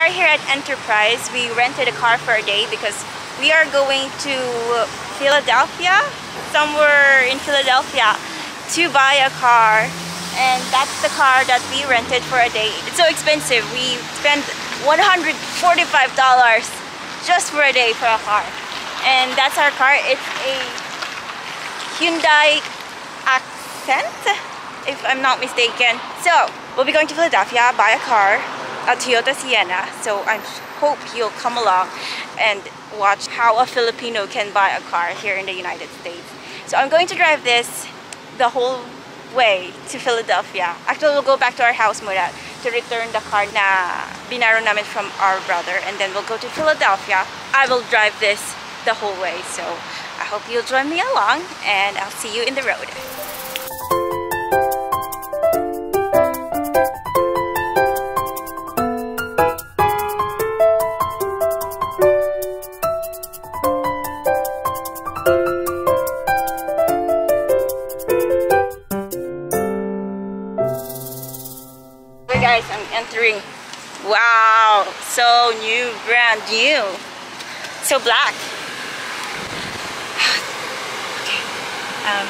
We are here at Enterprise. We rented a car for a day because we are going to Philadelphia, somewhere in Philadelphia, to buy a car. And that's the car that we rented for a day. It's so expensive. We spent $145 just for a day for a car. And that's our car. It's a Hyundai Accent, if I'm not mistaken. So we'll be going to Philadelphia, buy a car, a Toyota Sienna. So I hope you'll come along and watch how a Filipino can buy a car here in the United States. So I'm going to drive this the whole way to Philadelphia. Actually, we'll go back to our house muna to return the car na binaro namin from our brother, and then we'll go to Philadelphia. I will drive this the whole way, so I hope you'll join me along, and I'll see you in the road. Guys, I'm entering. Wow, so new, brand new, so black. Okay, I'm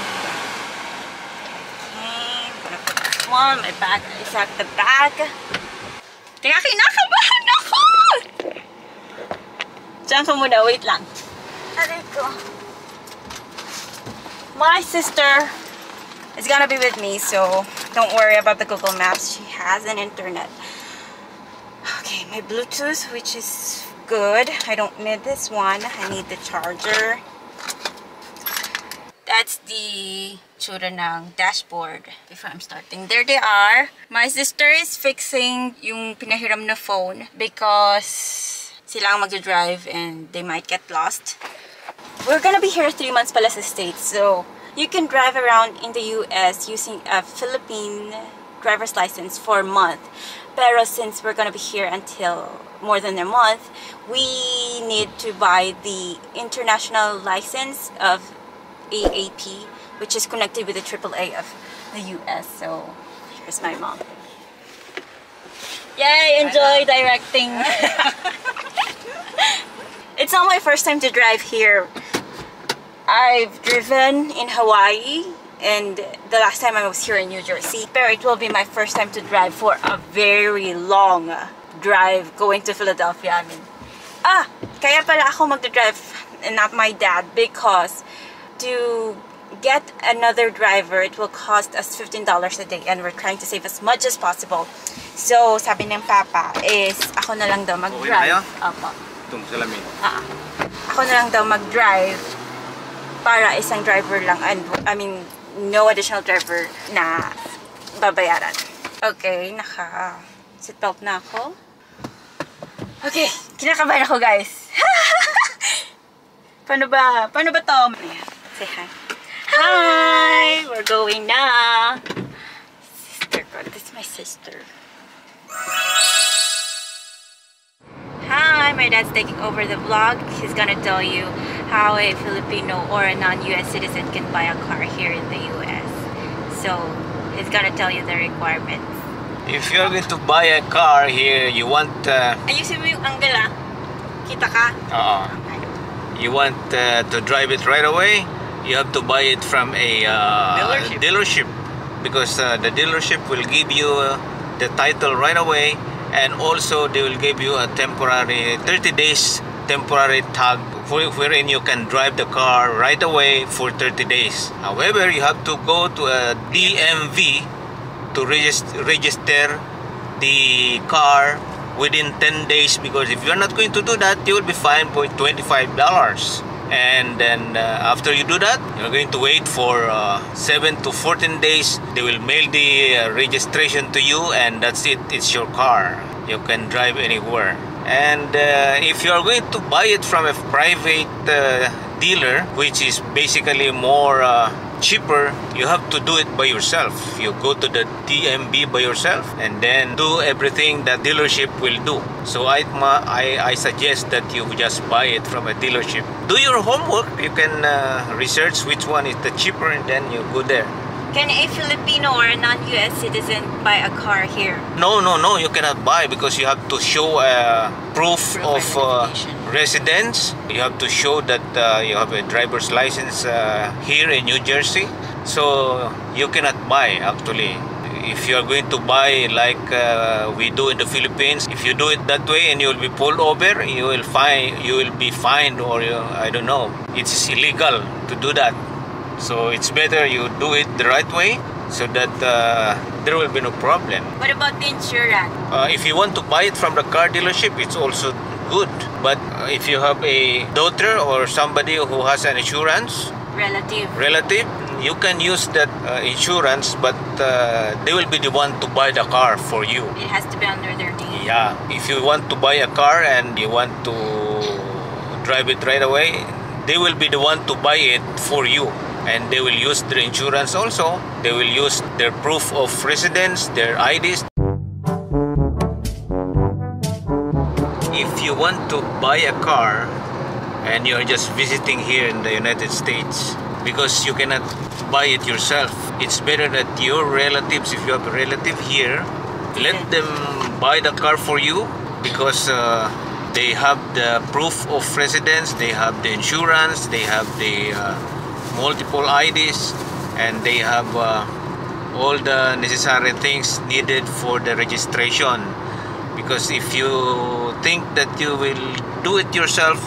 gonna put this one. My bag is at the back. Teka, kinakabahan ako! Diyan ka muna, wait lang. Aray ko. My sister is gonna be with me, so don't worry about the Google Maps. She has an internet. Okay, my Bluetooth, which is good. I don't need this one. I need the charger. That's the tsura ng dashboard before I'm starting. There they are. My sister is fixing yung pinahiram na phone because sila ang mag-drive and they might get lost. We're gonna be here 3 months pala sa States, so you can drive around in the US using a Philippine driver's license for a month. Pero since we're gonna be here until more than a month, we need to buy the international license of AAP, which is connected with the AAA of the US. So here's my mom. Yay! Enjoy directing. It's not my first time to drive here. I've driven in Hawaii, and the last time I was here in New Jersey. But it will be my first time to drive for a very long drive going to Philadelphia. I mean, kaya pala ako mag-drive and not my dad, because to get another driver, it will cost us $15 a day, and we're trying to save as much as possible. So sabi ng papa is ako na lang daw mag-drive. Opo. Ako na lang daw mag-drive para isang driver lang, and I mean no additional driver na babayaran. Okay, naka seatbelt na ako. Okay, kinakabahan ako, guys. Paano ba to? Say hi. Hi! We're going na. Sister ko. This is my sister. Hi, my dad's taking over the vlog. He's gonna tell you how a Filipino or a non-US citizen can buy a car here in the US. So he's gonna tell you the requirements. If you're going to buy a car here, you want ayusin mo yung angle, kita ka? You want to drive it right away, you have to buy it from a dealership, because the dealership will give you the title right away, and also they will give you a temporary 30 days temporary tag wherein you can drive the car right away for 30 days. However, you have to go to a DMV to register the car within 10 days, because if you're not going to do that, you will be fined for $25. And then after you do that, you're going to wait for 7 to 14 days. They will mail the registration to you, and that's it. It's your car. You can drive anywhere. And if you are going to buy it from a private dealer, which is basically more cheaper, you have to do it by yourself. You go to the DMV by yourself and then do everything that dealership will do. So I suggest that you just buy it from a dealership. Do your homework. You can research which one is the cheaper, and then you go there. Can a Filipino or a non-US citizen buy a car here? No, you cannot buy because you have to show proof of residence. You have to show that you have a driver's license here in New Jersey. So you cannot buy actually. If you are going to buy like we do in the Philippines, if you do it that way and you will be pulled over, you will be fined, or I don't know. It's illegal to do that. So it's better you do it the right way so that there will be no problem. What about the insurance? If you want to buy it from the car dealership, it's also good. But if you have a daughter or somebody who has an insurance, relative, you can use that insurance, but they will be the one to buy the car for you. It has to be under their name. Yeah. If you want to buy a car and you want to drive it right away, they will be the one to buy it for you. And they will use their insurance also. They will use their proof of residence, their IDs. If you want to buy a car and you're just visiting here in the United States, because you cannot buy it yourself, it's better that your relatives, if you have a relative here, let them buy the car for you, because they have the proof of residence, they have the insurance, they have the multiple IDs, and they have all the necessary things needed for the registration. Because if you think that you will do it yourself,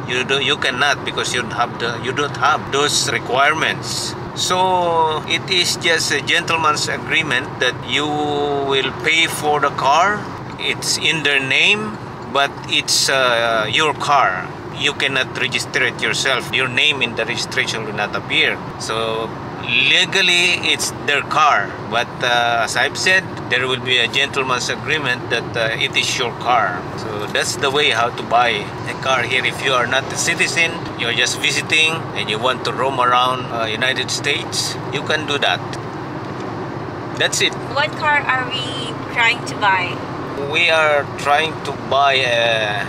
you cannot, because you don't have those requirements. So it is just a gentleman's agreement that you will pay for the car. It's in their name, but it's your car. You cannot register it yourself. Your name in the registration will not appear. So legally it's their car, but as I've said, there will be a gentleman's agreement that it is your car. So that's the way how to buy a car here. If you are not a citizen, you're just visiting and you want to roam around United States, you can do that. That's it. What car are we trying to buy? We are trying to buy a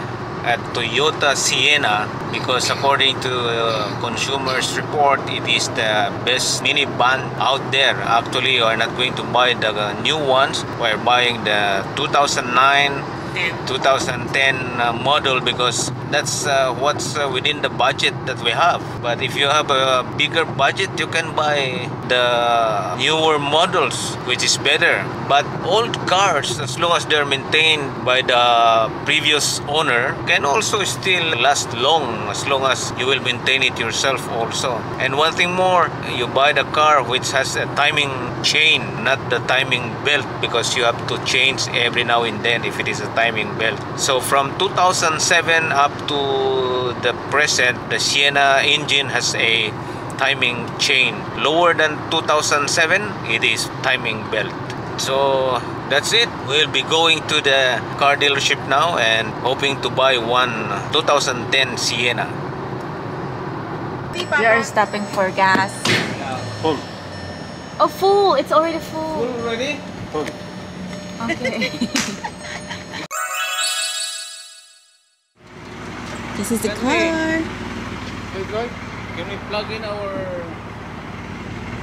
Toyota Sienna, because according to consumers report, it is the best minivan out there. Actually, we are not going to buy the new ones. We're buying the 2009 2010 model, because that's what's within the budget that we have. But if you have a bigger budget, you can buy the newer models, which is better. But old cars, as long as they're maintained by the previous owner, can also still last long, as long as you will maintain it yourself also. And one thing more, you buy the car which has a timing chain, not the timing belt, because you have to change every now and then if it is a timing belt. So from 2007 up to the present, the Sienna engine has a timing chain. Lower than 2007, it is timing belt. So that's it. We'll be going to the car dealership now and hoping to buy one 2010 Sienna. We are stopping for gas. Full. Oh, full! It's already full. Full already? Full. Okay. This is the car. Hey, guys, can we plug in our...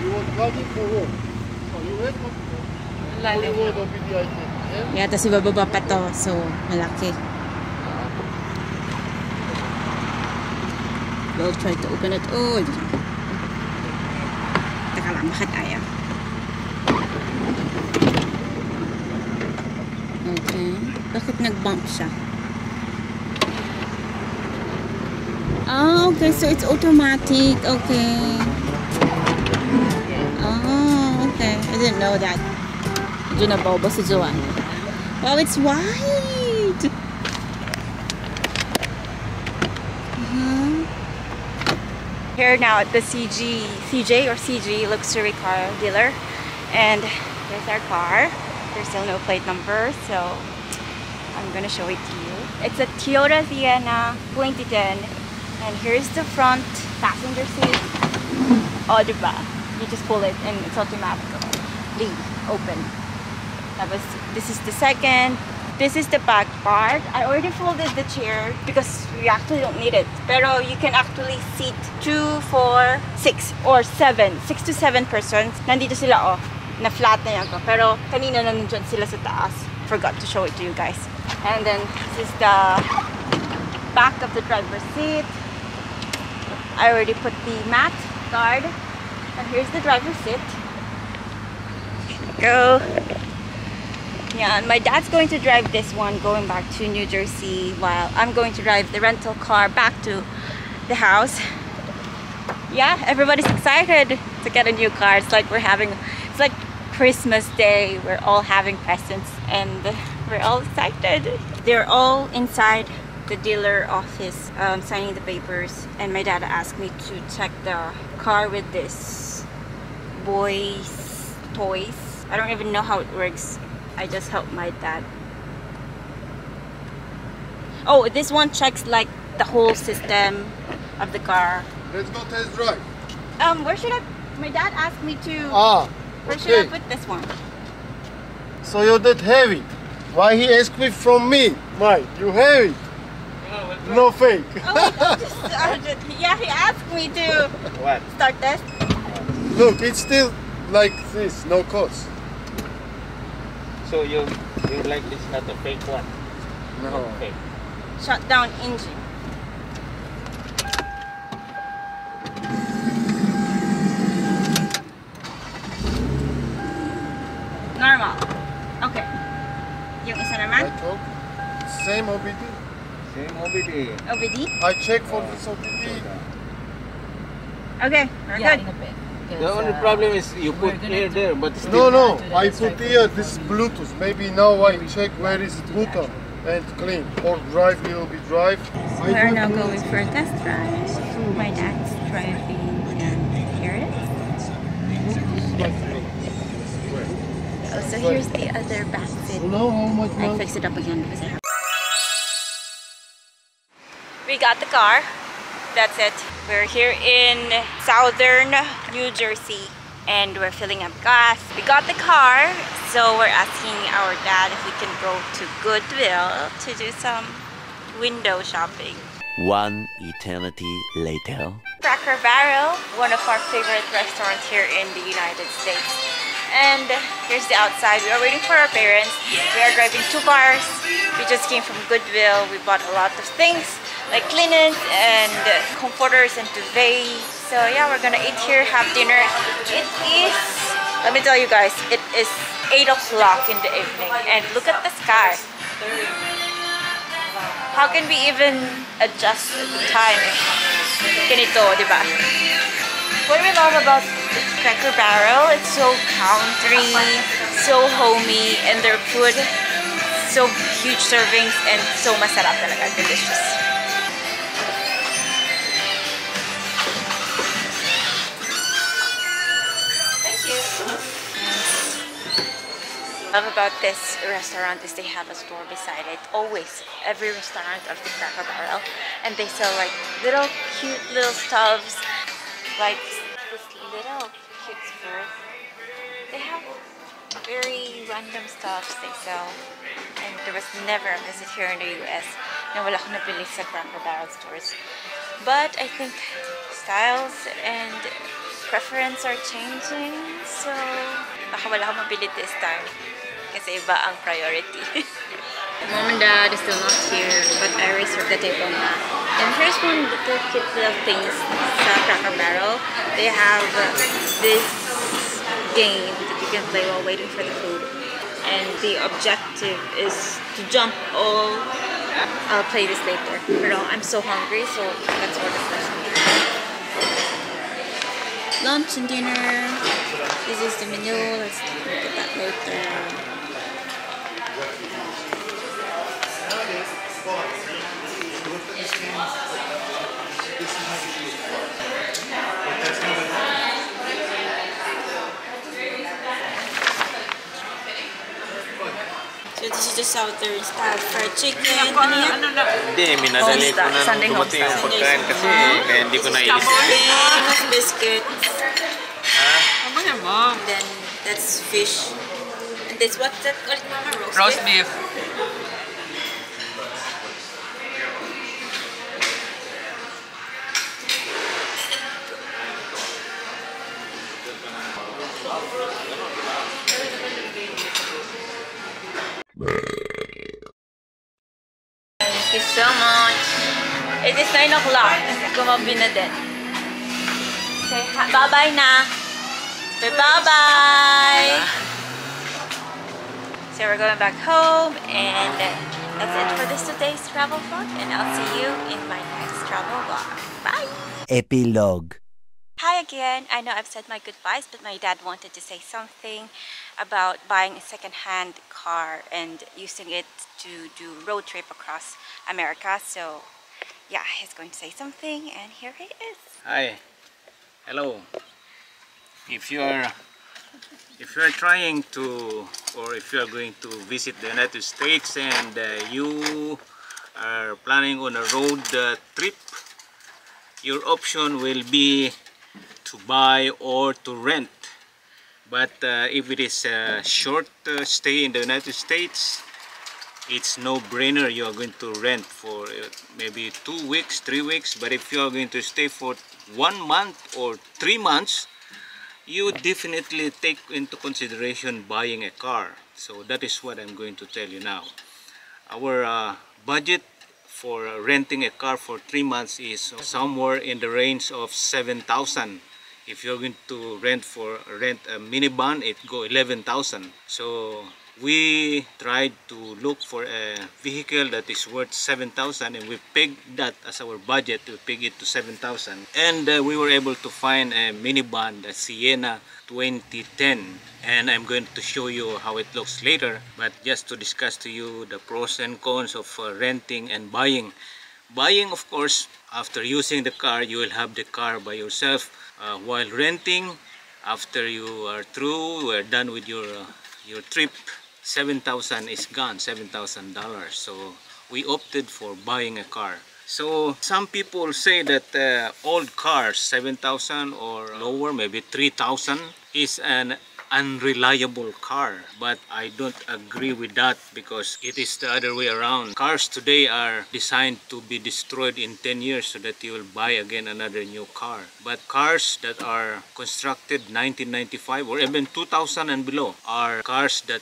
You want plug-in for what? Oh, you wait for... Yeah, tapos ibababa pa to. So, malaki. We'll try to open it all. Teka lang, bakit ayaw? Okay. Bakit nag-bump siya? Oh, okay. So, it's automatic. Okay. Oh, okay. I didn't know that. Junabobo si Joanne. Wow, it's white! Here now at the CJ luxury car dealer, and here's our car. There's still no plate number, so I'm gonna show it to you. It's a Toyota Sienna 2010, and here's the front passenger seat. Oh, diba? You just pull it and it's automatic. Leave, open. This is the second. This is the back part. I already folded the chair because we actually don't need it. Pero you can actually seat 2, 4, 6 or 7. 6 to 7 persons. Nandito sila na flat na yan. Pero kanina nandun sila sa taas. Forgot to show it to you guys. And then this is the back of the driver's seat. I already put the mat guard. And here's the driver's seat. Go. Yeah, and my dad's going to drive this one going back to New Jersey while I'm going to drive the rental car back to the house. Yeah, everybody's excited to get a new car. It's like it's like Christmas Day. We're all having presents and we're all excited. They're all inside the dealer office signing the papers, and my dad asked me to check the car with this boys toys. I don't even know how it works. I just help my dad. Oh, this one checks like the whole system of the car. Let's go test drive. Where should I? My dad asked me to. Where should I put this one? So you're that heavy. Why he asked me from me? Mike, you heavy. No fake. Oh wait, yeah, he asked me to What? start this. Look, it's still like this, no cost. So you like this, not a fake one? No. Fake. Shut down engine. Normal. Okay. Yung isa naman? I told same OBD. Same OBD. OBD? I check for this OBD. Okay, we're good. The only problem is you put air there, but No, still. no, I put here this Bluetooth. Maybe now I check where is button and clean. Or drive will be drive. We are now going for a test drive. My dad's driving, and here it is. Oh, so here's the other back seat. You know how much I now? fixed it up again because I have. We got the car. That's it. We're here in southern New Jersey and we're filling up gas. We got the car, so we're asking our dad if we can go to Goodwill to do some window shopping. One eternity later. Cracker Barrel, one of our favorite restaurants here in the United States. And here's the outside. We are waiting for our parents. We are driving 2 cars. We just came from Goodwill. We bought a lot of things like linens and comforters and duvets. So yeah, we're gonna eat here, have dinner. It is, let me tell you guys, it is 8 o'clock in the evening and look at the sky. How can we even adjust the time? Ganito, diba? What we love about Cracker Barrel, it's so country, so homey, and their food, so huge servings and so masarap talaga, delicious. What I love about this restaurant is they have a store beside it. Always, every restaurant of the Cracker Barrel, and they sell like little cute little stuffs, like this little cute skirt. They have very random stuffs they sell, and there was never a visit here in the US na wala akong nabili sa Cracker Barrel stores. But I think styles and preference are changing, so baka wala akong mabili this time. Kasi iba ang priority. Mom and Dad is still not here, but I reserved the table na. And here's one little cute little things sa Cracker Barrel. They have this game that you can play while waiting for the food. And the objective is to jump all. I'll play this later. Pero I'm so hungry, so let's order first. Lunch and dinner. This is the menu. Let's look at that later. So this is the southern style fried chicken. Hindi, minadali ko na Sunday nung dumating ang homestyle. pagkain kasi kaya hindi ko naisip. Beans, biscuits. Ha? And then that's fish. And this what's that called, Mama? Roast beef. Thank you so much. It is 9 o'clock. Gumabi na din. Say bye-bye na. Say bye-bye. So we're going back home, and that's it for today's travel vlog, and I'll see you in my next travel vlog. Bye! Epilogue. Hi again. I know I've said my goodbyes, but my dad wanted to say something about buying a second-hand car and using it to do road trip across America. So yeah, he's going to say something, and here he is. Hi. Hello. If you're trying to, or if you're going to visit the United States and you are planning on a road trip, your option will be to buy or to rent. But if it is a short stay in the United States, it's no-brainer you are going to rent for maybe 2 weeks, 3 weeks. But if you are going to stay for 1 month or 3 months, you definitely take into consideration buying a car. So that is what I'm going to tell you now. Our budget for renting a car for 3 months is somewhere in the range of 7,000. If you're going to rent a minivan, it go 11,000. So we tried to look for a vehicle that is worth 7,000, and we pegged that as our budget. We pegged it to 7,000, and we were able to find a minivan, the Sienna 2010, and I'm going to show you how it looks later. But just to discuss to you the pros and cons of renting and buying. Buying, of course, after using the car, you will have the car by yourself. While renting, after you are through, we're done with your trip, 7,000 is gone, $7,000. So we opted for buying a car. So some people say that old cars, 7,000 or lower, maybe 3,000, is an unreliable car, but I don't agree with that, because it is the other way around. Cars today are designed to be destroyed in 10 years so that you will buy again another new car. But cars that are constructed 1995 or even 2000 and below are cars that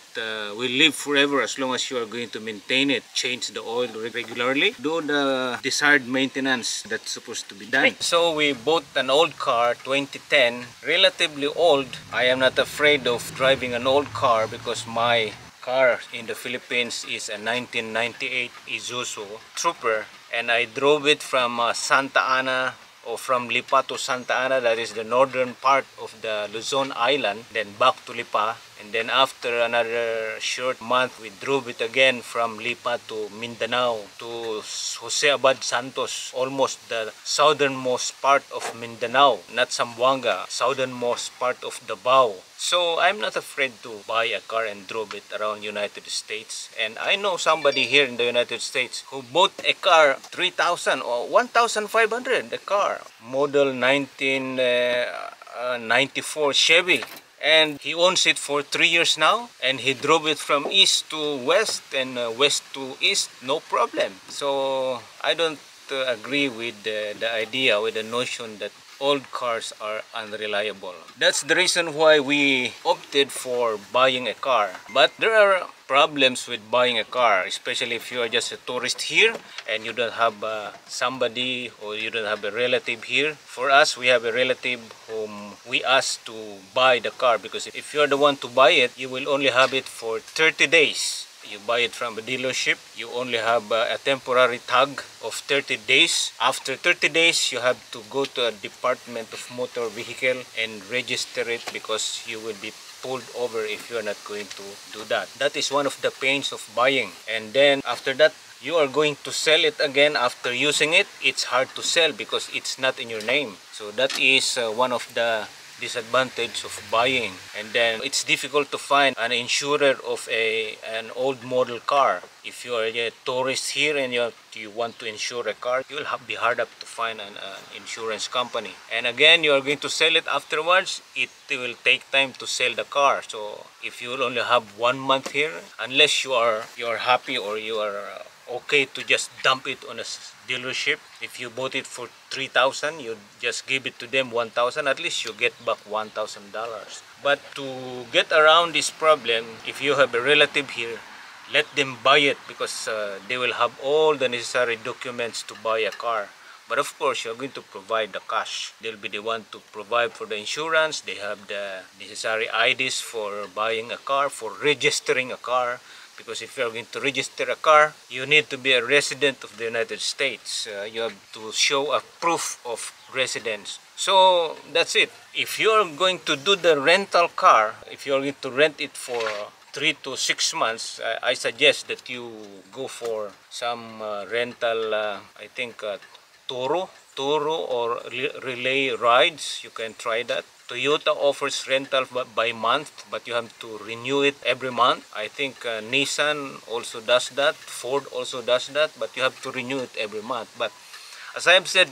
will live forever as long as you are going to maintain it, change the oil regularly, do the desired maintenance that's supposed to be done. So we bought an old car, 2010, relatively old. I am not afraid of driving an old car because my car in the Philippines is a 1998 Isuzu Trooper, and I drove it from Santa Ana, or from Lipa to Santa Ana, that is the northern part of the Luzon Island, then back to Lipa, and then after another short month we drove it again from Lipa to Mindanao, to Jose Abad Santos, almost the southernmost part of Mindanao, not Zamboanga, southernmost part of Davao. So I'm not afraid to buy a car and drove it around United States. And I know somebody here in the United States who bought a car, 3,000 or 1,500, a car, model 1994 Chevy. And he owns it for 3 years now, and he drove it from east to west and west to east, no problem. So I don't agree with the idea, with the notion that old cars are unreliable. That's the reason why we opted for buying a car. But there are problems with buying a car, especially if you are just a tourist here and you don't have somebody, or you don't have a relative here. For us, we have a relative whom we asked to buy the car, because if you're the one to buy it, you will only have it for 30 days. You buy it from a dealership, you only have a temporary tag of 30 days. After 30 days, you have to go to a Department of Motor Vehicle and register it, because you will be pulled over if you are not going to do that. That is one of the pains of buying. And then after that, you are going to sell it again after using it. It's hard to sell because it's not in your name. So that is one of the disadvantage of buying. And then it's difficult to find an insurer of an old model car. If you are a tourist here and you want to insure a car, you will be hard up to find an insurance company. And again, you are going to sell it afterwards. It will take time to sell the car. So if you will only have 1 month here, unless you are happy, or you are okay to just dump it on a dealership. If you bought it for 3,000, you just give it to them 1,000, at least you get back $1,000. But to get around this problem, if you have a relative here, let them buy it, because they will have all the necessary documents to buy a car. But of course, you're going to provide the cash. They'll be the one to provide for the insurance. They have the necessary IDs for buying a car, for registering a car. Because if you're going to register a car, you need to be a resident of the United States. You have to show a proof of residence. So that's it. If you're going to do the rental car, if you're going to rent it for 3 to 6 months, I suggest that you go for some rental, I think, Turo or relay rides. You can try that. Toyota offers rental by month, but you have to renew it every month. I think Nissan also does that. Ford also does that, but you have to renew it every month. But as I have said,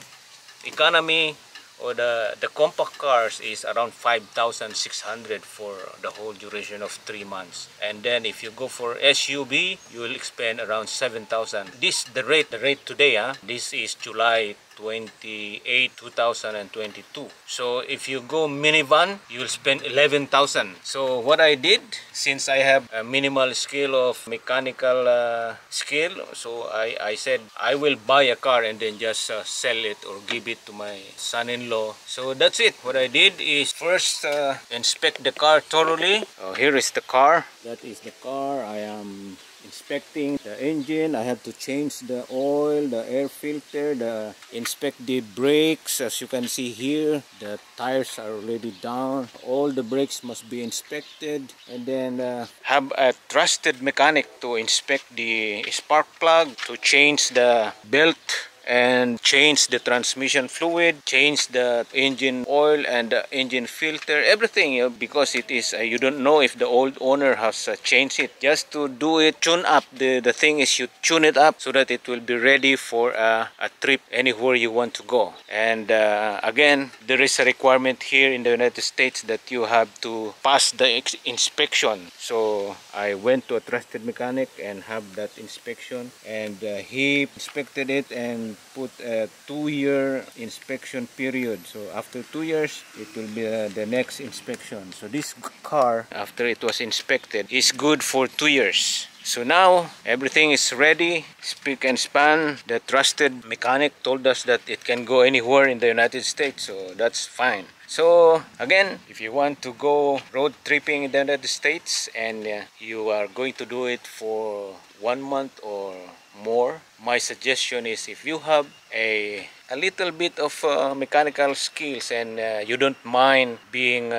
economy or the compact cars is around 5,600 for the whole duration of 3 months. And then if you go for SUV, you will spend around 7,000. This the rate today. This is July 28, 2022. So if you go minivan, you will spend 11,000. So what I did, since I have a minimal skill of mechanical skill, so I said I will buy a car and then just sell it or give it to my son-in-law. So that's it. What I did is first inspect the car thoroughly. Here is the car. That is the car. I am inspecting the engine. I have to change the oil, the air filter, inspect the brakes. As you can see here, the tires are already down. All the brakes must be inspected, and then have a trusted mechanic to inspect the spark plug, to change the belt and change the transmission fluid, change the engine oil and the engine filter, everything, because it is you don't know if the old owner has changed it. Just to do it, tune up. The thing is, you tune it up so that it will be ready for a trip anywhere you want to go. And again, there is a requirement here in the United States that you have to pass the inspection. So I went to a trusted mechanic and have that inspection, and he inspected it and put a 2-year inspection period. So after 2 years, it will be the next inspection. So this car, after it was inspected, is good for 2 years. So now everything is ready, spick and span. The trusted mechanic told us that it can go anywhere in the United States, so that's fine. So again, if you want to go road tripping in the United States and you are going to do it for 1 month or more, my suggestion is, if you have a little bit of mechanical skills and you don't mind being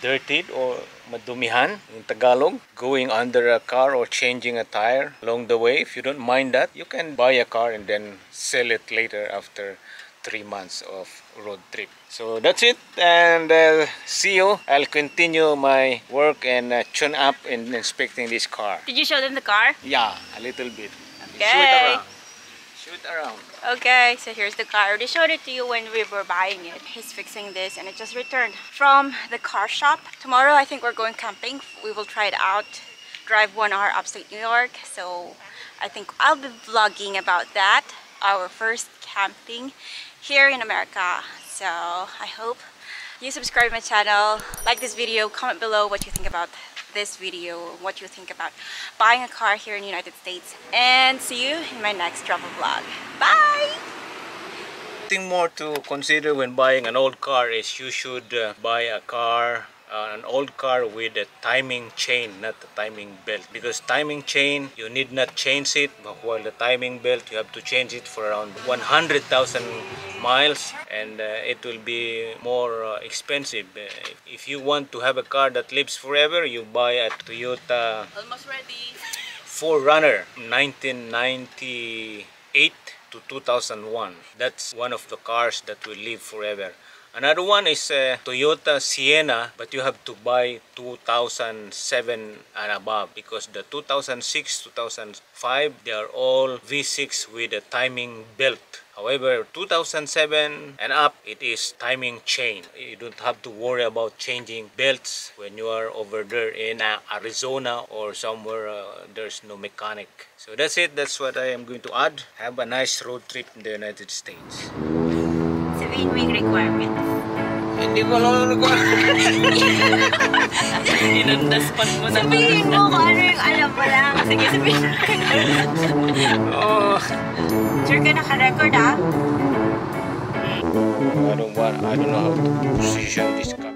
dirtied or madumihan in Tagalog, going under a car or changing a tire along the way, if you don't mind that, you can buy a car and then sell it later after 3 months of road trip. So that's it, and see you. I'll continue my work and tune up in inspecting this car. Did you show them the car? Yeah, a little bit. Okay. Shoot around. Okay, so here's the car. I already showed it to you when we were buying it. He's fixing this and it just returned from the car shop. Tomorrow I think we're going camping. We will try it out, drive 1 hour upstate New York. So I think I'll be vlogging about that, our first camping here in America. So I hope you subscribe to my channel, like this video, comment below what you think about this video, what you think about buying a car here in the United States, and see you in my next travel vlog. Bye! Thing more to consider when buying an old car is you should buy a car, an old car with a timing chain, not a timing belt, because timing chain you need not change it, but while the timing belt you have to change it for around 100,000 miles, and it will be more expensive. If you want to have a car that lives forever, you buy a Toyota Almost ready. 4Runner 1998 to 2001. That's one of the cars that will live forever. Another one is Toyota Sienna, but you have to buy 2007 and above, because the 2006, 2005, they are all V6 with a timing belt. However, 2007 and up, it is timing chain. You don't have to worry about changing belts when you are over there in Arizona or somewhere there's no mechanic. So that's it. That's what I am going to add. Have a nice road trip in the United States. Wing requirements. Hindi ko alam ko. Inundaspan mo na. Sabihin mo kung ano yung alam mo lang. Sige, sabihin mo. Oh. Sure ka naka-record, ah? I don't know how to position this car.